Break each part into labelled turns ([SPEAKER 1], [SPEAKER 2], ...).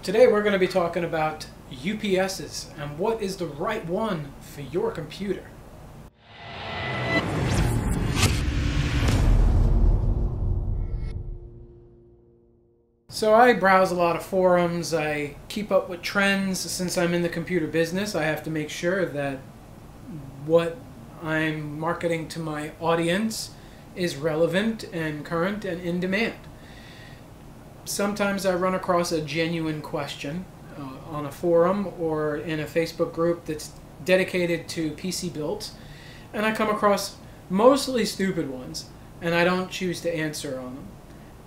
[SPEAKER 1] Today we're going to be talking about UPSs and what is the right one for your computer. So I browse a lot of forums, I keep up with trends. Since I'm in the computer business, I have to make sure that what I'm marketing to my audience is relevant and current and in demand. Sometimes I run across a genuine question on a forum or in a Facebook group that's dedicated to PC builds, and I come across mostly stupid ones, and I don't choose to answer on them.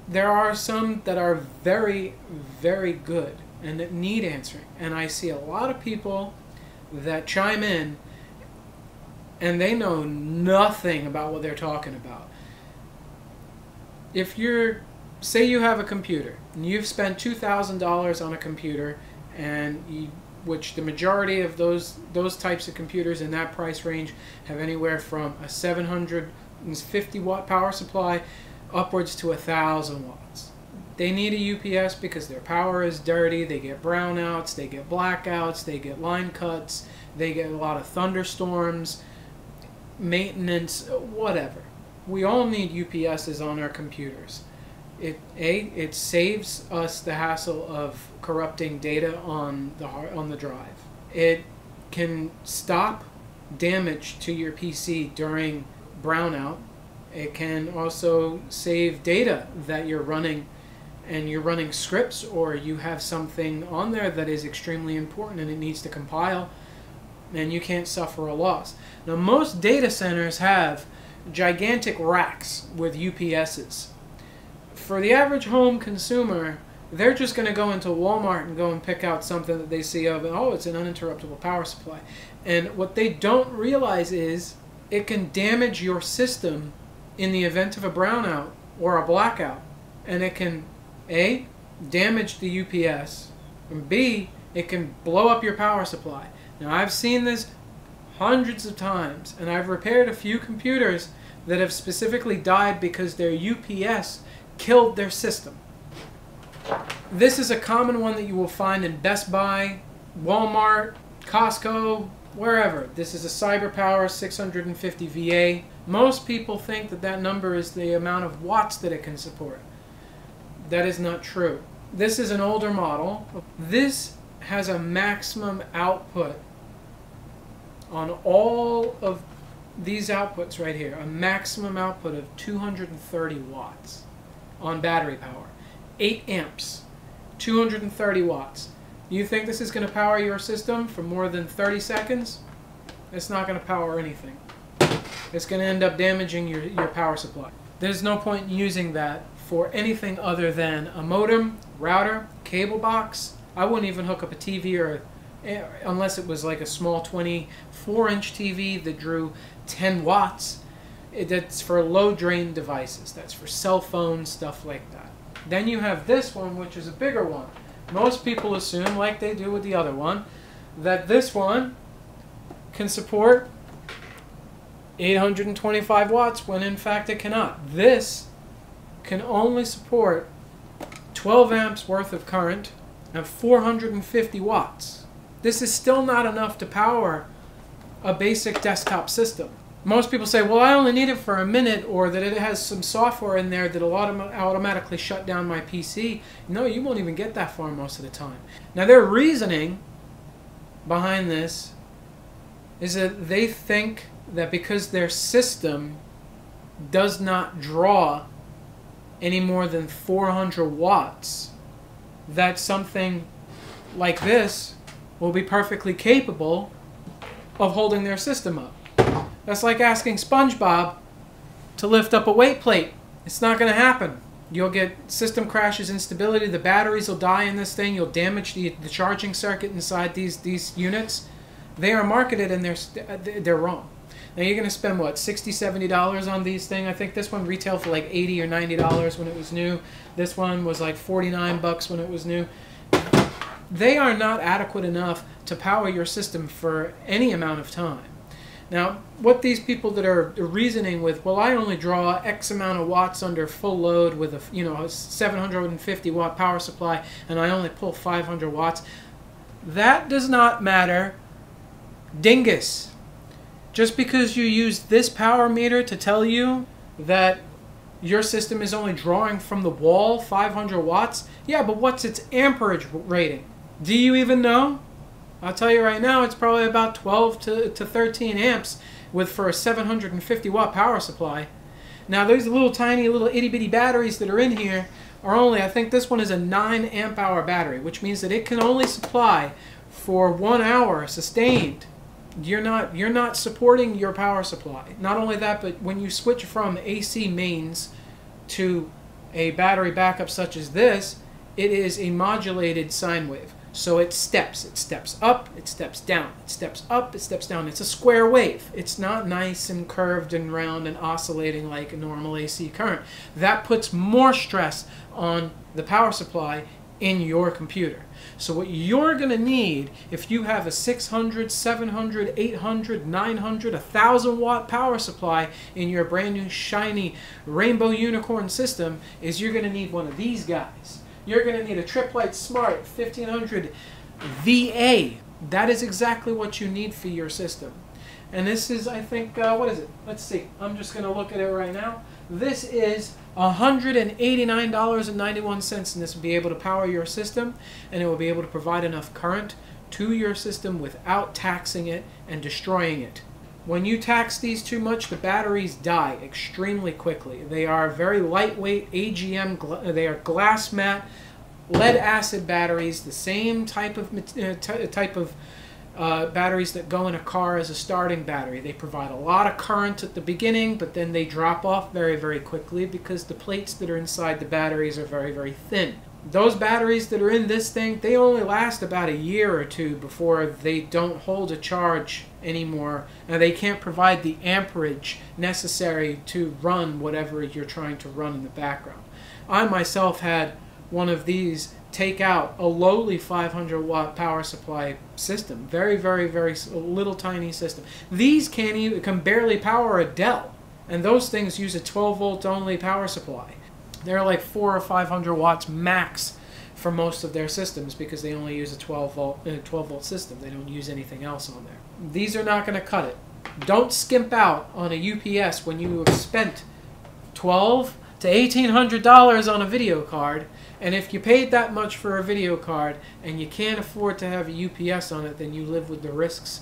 [SPEAKER 1] There are some that are very, very good and that need answering, and I see a lot of people that chime in and they know nothing about what they're talking about. If you're, say you have a computer and you've spent $2,000 on a computer, and which the majority of those types of computers in that price range have anywhere from a 750 watt power supply upwards to 1,000 watts. They need a UPS because their power is dirty, they get brownouts, they get blackouts, they get line cuts, they get a lot of thunderstorms, maintenance, whatever. We all need UPSs on our computers. It saves us the hassle of corrupting data on the drive. It can stop damage to your PC during brownout. It can also save data that you're running, and you're running scripts, or you have something on there that is extremely important and it needs to compile, and you can't suffer a loss. Now, most data centers have gigantic racks with UPSs. For the average home consumer, they're just going to go into Walmart and go and pick out something that they see of, and oh, it's an uninterruptible power supply. And what they don't realize is it can damage your system in the event of a brownout or a blackout. And it can, A, damage the UPS, and B, it can blow up your power supply. Now, I've seen this hundreds of times, and I've repaired a few computers that have specifically died because their UPS killed their system. This is a common one that you will find in Best Buy, Walmart, Costco, wherever. This is a CyberPower 650 VA. Most people think that that number is the amount of watts that it can support. That is not true. This is an older model. This has a maximum output on all of these outputs right here, a maximum output of 230 watts on battery power. 8 amps, 230 watts. You think this is going to power your system for more than 30 seconds? It's not going to power anything. It's going to end up damaging your power supply. There's no point in using that for anything other than a modem, router, cable box. I wouldn't even hook up a TV unless it was like a small 24-inch TV that drew 10 watts. That's for low drain devices. That's for cell phones, stuff like that. Then you have this one, which is a bigger one. Most people assume, like they do with the other one, that this one can support 825 watts when in fact it cannot. This can only support 12 amps worth of current and 450 watts. This is still not enough to power a basic desktop system. Most people say, well, I only need it for a minute, or that it has some software in there that'll automatically shut down my PC. No, you won't even get that far most of the time. Now, their reasoning behind this is that they think that because their system does not draw any more than 400 watts, that something like this will be perfectly capable of holding their system up. That's like asking SpongeBob to lift up a weight plate. It's not going to happen. You'll get system crashes, instability, the batteries will die in this thing, you'll damage the charging circuit inside these units. They are marketed and they're wrong. Now you're going to spend, what, $60, $70 on these things? I think this one retailed for like $80 or $90 when it was new. This one was like $49 when it was new. They are not adequate enough to power your system for any amount of time. Now, what these people that are reasoning with, well, I only draw X amount of watts under full load with a 750 watt power supply, and I only pull 500 watts. That does not matter, dingus. Just because you use this power meter to tell you that your system is only drawing from the wall 500 watts, yeah, but what's its amperage rating? Do you even know? I'll tell you right now, it's probably about 12 to 13 amps for a 750 watt power supply. Now, those little tiny little itty bitty batteries that are in here are only, I think this one is a 9 amp hour battery, which means that it can only supply for 1 hour sustained. You're not supporting your power supply. Not only that, but when you switch from AC mains to a battery backup such as this, it is a modulated sine wave. So it steps up, it steps down, it steps up, it steps down. It's a square wave. It's not nice and curved and round and oscillating like a normal AC current. That puts more stress on the power supply in your computer. So what you're going to need, if you have a 600, 700, 800, 900, 1,000 watt power supply in your brand new shiny rainbow unicorn system, is you're going to need one of these guys. You're going to need a Tripp Lite Smart 1500 VA. That is exactly what you need for your system. And this is, I think, what is it? Let's see. I'm just going to look at it right now. This is $189.91, and this will be able to power your system, and it will be able to provide enough current to your system without taxing it and destroying it. When you tax these too much, the batteries die extremely quickly. They are very lightweight AGM, they are glass mat, lead acid batteries, the same type of batteries that go in a car as a starting battery. They provide a lot of current at the beginning, but then they drop off very, very quickly because the plates that are inside the batteries are very, very thin. Those batteries that are in this thing, they only last about a year or two before they don't hold a charge anymore, and they can't provide the amperage necessary to run whatever you're trying to run in the background. I myself had one of these take out a lowly 500 watt power supply system. Very, very, very little tiny system. These can barely power a Dell, and those things use a 12 volt only power supply. They're like 400 or 500 watts max for most of their systems because they only use a 12 volt system. They don't use anything else on there. These are not going to cut it. Don't skimp out on a UPS when you have spent $1,200 to $1,800 on a video card, and if you paid that much for a video card and you can't afford to have a UPS on it, then you live with the risks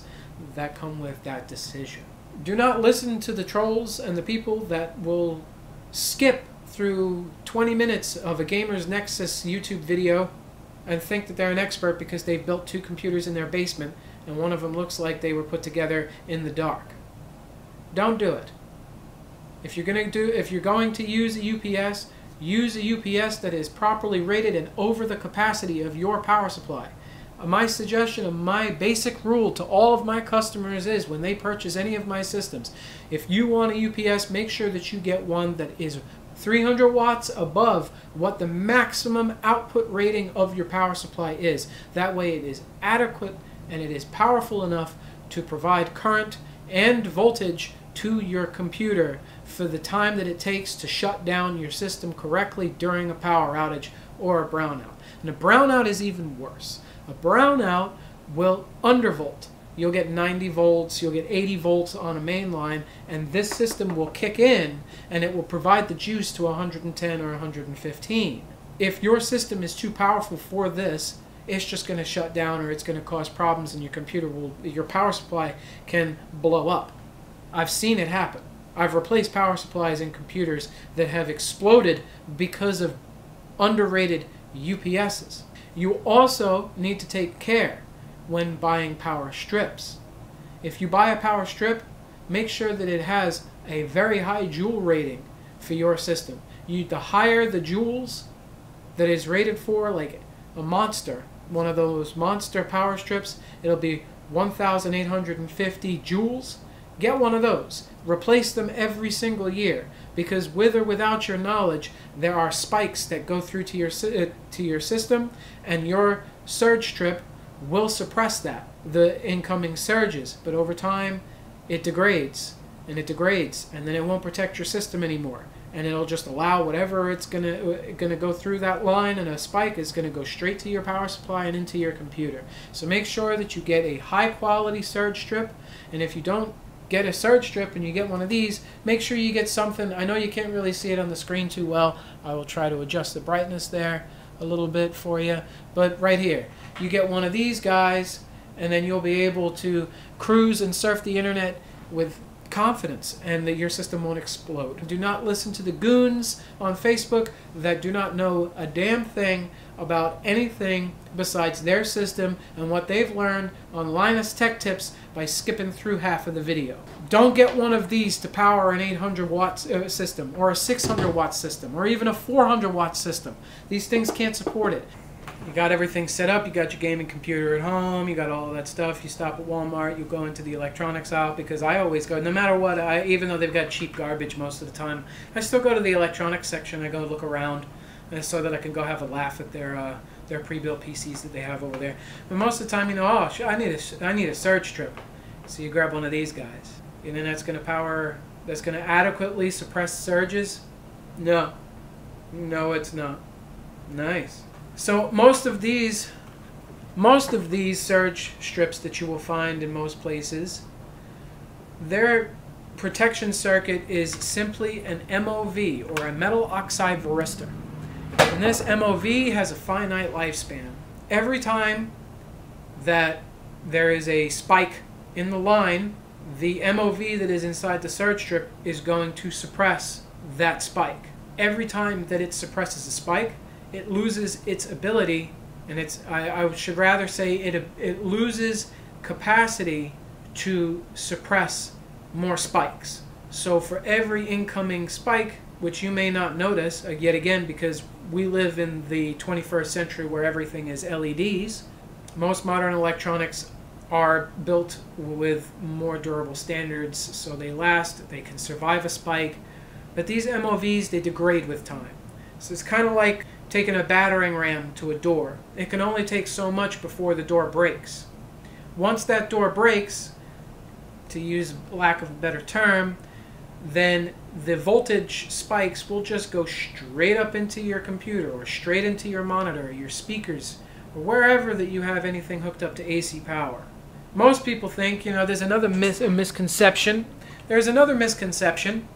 [SPEAKER 1] that come with that decision. Do not listen to the trolls and the people that will skip through 20 minutes of a Gamers Nexus YouTube video and think that they're an expert because they've built 2 computers in their basement and one of them looks like they were put together in the dark. Don't do it. If you're going to use a UPS, use a UPS that is properly rated and over the capacity of your power supply. My suggestion and my basic rule to all of my customers is when they purchase any of my systems, if you want a UPS, make sure that you get one that is 300 watts above what the maximum output rating of your power supply is. That way it is adequate and it is powerful enough to provide current and voltage to your computer for the time that it takes to shut down your system correctly during a power outage or a brownout. And a brownout is even worse. A brownout will undervolt. You'll get 90 volts, you'll get 80 volts on a main line, and this system will kick in and it will provide the juice to 110 or 115. If your system is too powerful for this, it's just going to shut down or it's going to cause problems and your power supply can blow up. I've seen it happen. I've replaced power supplies in computers that have exploded because of underrated UPSs. You also need to take care when buying power strips. If you buy a power strip, make sure that it has a very high joule rating for your system. The higher the joules that is rated for, like a Monster, one of those Monster power strips, it'll be 1,850 joules. Get one of those. Replace them every single year, because with or without your knowledge, there are spikes that go through to your system, and your surge strip will suppress the incoming surges. But over time, it degrades, and it degrades, and then it won't protect your system anymore. And it'll just allow whatever it's gonna go through that line, and a spike is gonna go straight to your power supply and into your computer. So make sure that you get a high quality surge strip, and if you don't get a surge strip and you get one of these, make sure you get something. I know you can't really see it on the screen too well. I will try to adjust the brightness there a little bit for you, but right here, you get one of these guys, and then you'll be able to cruise and surf the internet with confidence, and that your system won't explode. Do not listen to the goons on Facebook that do not know a damn thing about anything besides their system and what they've learned on Linus Tech Tips by skipping through half of the video. Don't get one of these to power an 800 watt system, or a 600 watt system, or even a 400 watt system. These things can't support it. You got everything set up, you got your gaming computer at home, you got all of that stuff. You stop at Walmart, you go into the electronics aisle, because I always go, no matter what, even though they've got cheap garbage most of the time, I still go to the electronics section. I go look around so that I can go have a laugh at their pre-built PCs that they have over there. But most of the time, you know, oh, I need a surge strip. So you grab one of these guys. And then that's going to adequately suppress surges? No. No, it's not. Nice. So most of these surge strips that you will find in most places, their protection circuit is simply an MOV, or a metal oxide varistor. And this MOV has a finite lifespan. Every time that there is a spike in the line, the MOV that is inside the surge strip is going to suppress that spike. Every time that it suppresses a spike, it loses its ability, and I should rather say it loses capacity to suppress more spikes. So for every incoming spike, which you may not notice, yet again, because we live in the 21st century where everything is LEDs, most modern electronics are built with more durable standards, so they last, they can survive a spike. But these MOVs, they degrade with time. So it's kind of like taking a battering ram to a door. It can only take so much before the door breaks. Once that door breaks, to use lack of a better term, then the voltage spikes will just go straight up into your computer, or straight into your monitor, your speakers, or wherever that you have anything hooked up to AC power. Most people think, you know, there's another misconception. There's another misconception,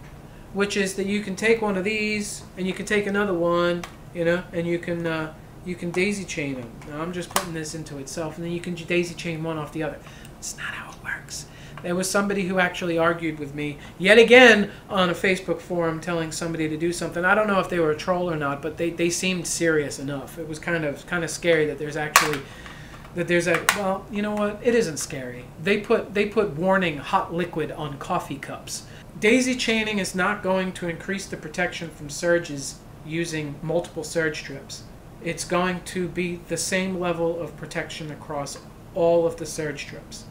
[SPEAKER 1] which is that you can take one of these and you can take another one, you know, and you can daisy chain them. Now I'm just putting this into itself, and then you can daisy chain one off the other. It's not how it works. There was somebody who actually argued with me yet again on a Facebook forum, telling somebody to do something. I don't know if they were a troll or not, but they seemed serious enough. It was kind of scary that there's actually well, you know what? It isn't scary. They put warning hot liquid on coffee cups. Daisy chaining is not going to increase the protection from surges using multiple surge strips. It's going to be the same level of protection across all of the surge strips,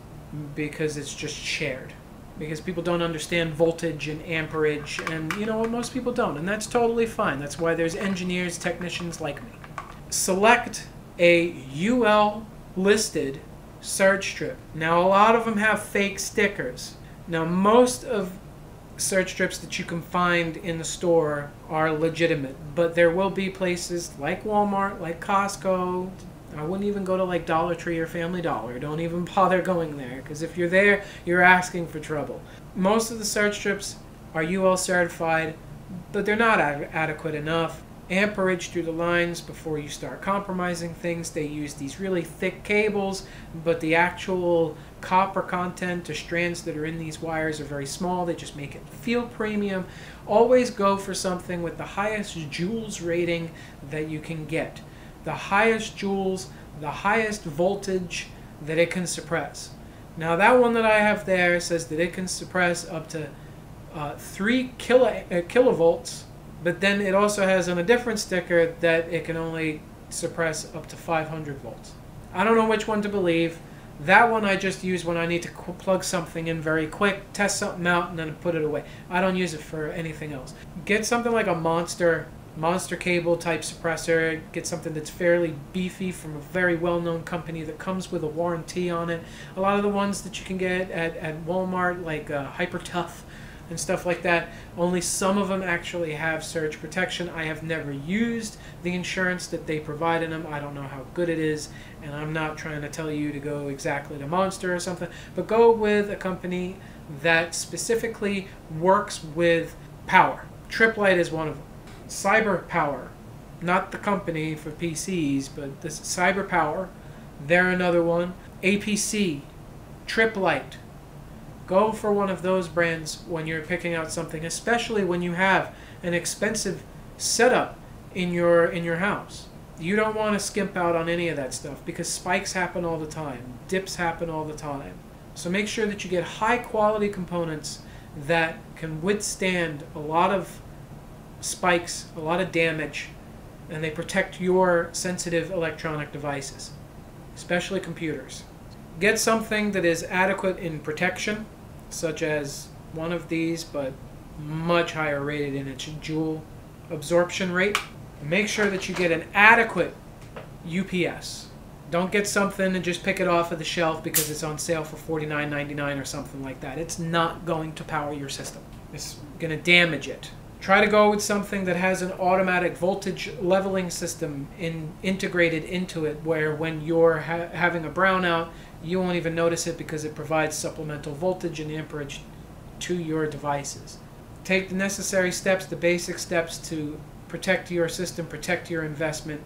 [SPEAKER 1] because it's just shared. Because people don't understand voltage and amperage, and you know what, most people don't, and that's totally fine. That's why there's engineers, technicians like me. Select a UL listed surge strip. Now a lot of them have fake stickers. Now most of surge strips that you can find in the store are legitimate, but there will be places like Walmart, like Costco. I wouldn't even go to like Dollar Tree or Family Dollar. Don't even bother going there, because if you're there, you're asking for trouble. Most of the surge strips are UL certified, but they're not adequate enough. Amperage through the lines before you start compromising things. They use these really thick cables, but the actual copper content to strands that are in these wires are very small. They just make it feel premium. Always go for something with the highest joules rating that you can get. The highest joules, the highest voltage that it can suppress. Now that one that I have there says that it can suppress up to 3 kilovolts, but then it also has on a different sticker that it can only suppress up to 500 volts. I don't know which one to believe. That one I just use when I need to plug something in very quick, test something out, and then put it away. I don't use it for anything else. Get something like a Monster monster cable type suppressor. Get something that's fairly beefy from a very well-known company that comes with a warranty on it. A lot of the ones that you can get at Walmart, like HyperTough and stuff like that, only some of them actually have surge protection. I have never used the insurance that they provide in them. I don't know how good it is, and I'm not trying to tell you to go exactly to Monster or something, but go with a company that specifically works with power. Tripp Lite is one of them. Cyber Power, not the company for PCs, but this Cyber Power, they're another one. APC, Tripp Lite. Go for one of those brands when you're picking out something, especially when you have an expensive setup in your house. You don't want to skimp out on any of that stuff because spikes happen all the time, dips happen all the time. So make sure that you get high quality components that can withstand a lot of spikes, a lot of damage, and they protect your sensitive electronic devices, especially computers. Get something that is adequate in protection, such as one of these, but much higher rated in its joule absorption rate. And make sure that you get an adequate UPS. Don't get something and just pick it off of the shelf because it's on sale for $49.99 or something like that. It's not going to power your system. It's going to damage it. Try to go with something that has an automatic voltage leveling system integrated into it, where when you're having a brownout, you won't even notice it because it provides supplemental voltage and amperage to your devices. Take the necessary steps, the basic steps to protect your system, protect your investment,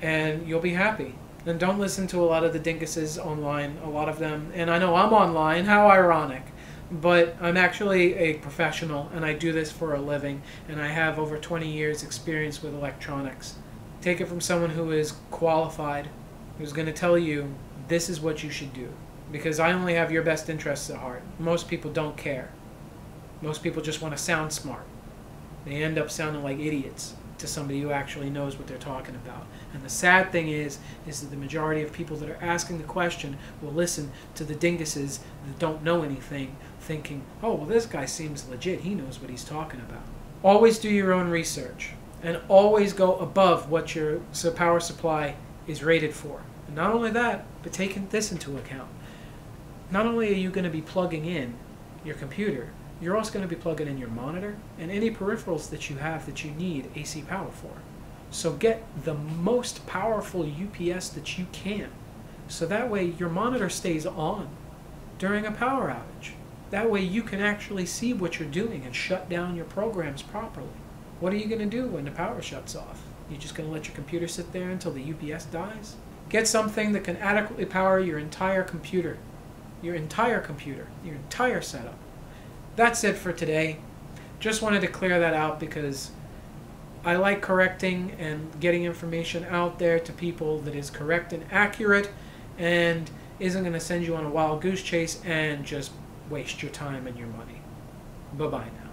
[SPEAKER 1] and you'll be happy. And don't listen to a lot of the dinguses online, a lot of them, and I know I'm online, how ironic, but I'm actually a professional and I do this for a living, and I have over 20 years experience with electronics. Take it from someone who is qualified, who's going to tell you this is what you should do, because I only have your best interests at heart. Most people don't care. Most people just want to sound smart. They end up sounding like idiots to somebody who actually knows what they're talking about. And the sad thing is that the majority of people that are asking the question will listen to the dinguses that don't know anything, thinking, oh, well, this guy seems legit. He knows what he's talking about. Always do your own research, and always go above what your power supply is rated for. And not only that, but taking this into account. Not only are you going to be plugging in your computer, you're also going to be plugging in your monitor and any peripherals that you have that you need AC power for. So get the most powerful UPS that you can, so that way your monitor stays on during a power outage. That way you can actually see what you're doing and shut down your programs properly. What are you going to do when the power shuts off? You're just going to let your computer sit there until the UPS dies? Get something that can adequately power your entire computer, your entire setup. That's it for today. Just wanted to clear that out because I like correcting and getting information out there to people that is correct and accurate and isn't going to send you on a wild goose chase and just waste your time and your money. Bye-bye now.